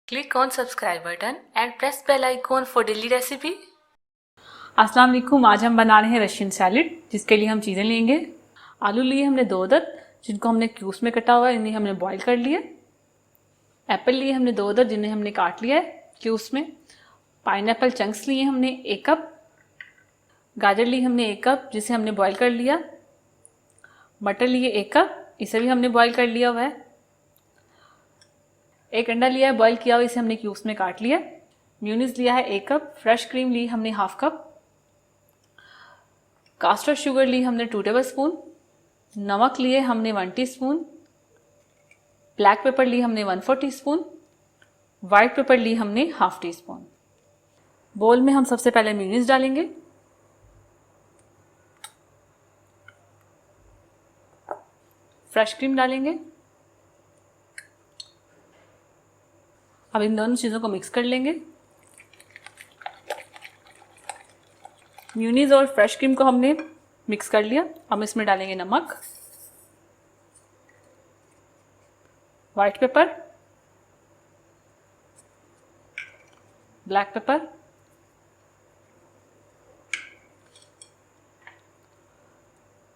Click on subscribe button and press bell icon for daily recipe. अस्सलाम वालेकुम। आज हम बना रहे हैं रशियन सैलेड, जिसके लिए हम चीज़ें लेंगे। आलू लिए हमने 2 अदद, जिनको हमने क्यूब्स में कटा हुआ है, इन्हें हमने बॉईल कर लिया। एप्पल लिए हमने 2 अदद, जिन्हें हमने काट लिया है क्यूब्स में। पाइनएप्पल चंक्स लिए हमने 1 कप। गाजर ली हमने 1 कप, जिसे हमने बॉईल कर लिया। मटर लिए 1 कप, इसे भी हमने बॉईल कर लिया हुआ है। 1 अंडा लिया है बॉईल किया हुआ, इसे हमने क्यूब्स में काट लिया। म्यूनीस लिया है 1 कप। फ्रेश क्रीम ली हमने ½ कप। कास्टर शुगर ली हमने 2 टेबलस्पून। नमक लिए हमने 1 टीस्पून। ब्लैक पेपर ली हमने 1/4 टीस्पून। वाइट पेपर ली हमने ½ टीस्पून। बोल में हम सबसे पहले म्यूनीस डालेंगे। फ्रेश क्रीम डालेंगे। अब इन दोनों चीज़ों को मिक्स कर लेंगे। म्यूनीस और फ्रेश क्रीम को हमने मिक्स कर लिया। अब इसमें डालेंगे नमक, white pepper, black pepper,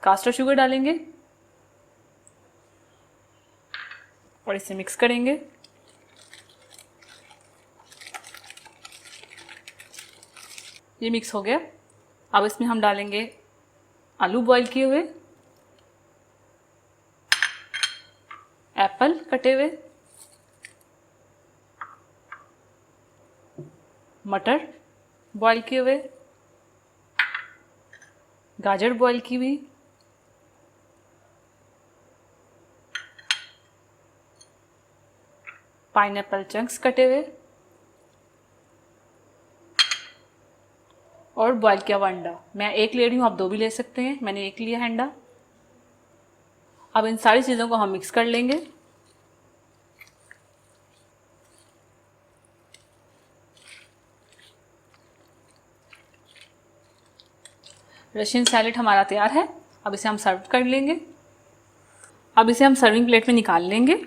caster sugar डालेंगे और इसे मिक्स करेंगे। ये मिक्स हो गया। अब इसमें हम डालेंगे आलू बॉईल किए हुए, एप्पल कटे हुए, मटर बॉईल किए हुए, गाजर बॉईल की हुई, पाइनएप्पल चंक्स कटे हुए और बॉईल किया हुआ अंडा। मैं 1 ले रही हूँ, आप 2 भी ले सकते हैं। मैंने 1 लिया है अंडा। अब इन सारी चीज़ों को हम मिक्स कर लेंगे। रशियन सैलेड हमारा तैयार है। अब इसे हम सर्व कर लेंगे। अब इसे हम सर्विंग प्लेट में निकाल लेंगे।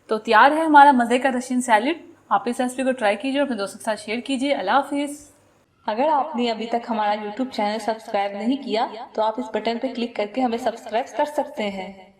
तो तैयार है हमारा मज़े का रशियन सैलेड। आप इस रेसिपी को ट्राई कीजिए और अपने दोस्तों के साथ शेयर कीजिए। अल्लाह हाफिज़। अगर आपने अभी तक हमारा YouTube चैनल सब्सक्राइब नहीं किया तो आप इस बटन पर क्लिक करके हमें सब्सक्राइब कर सकते हैं।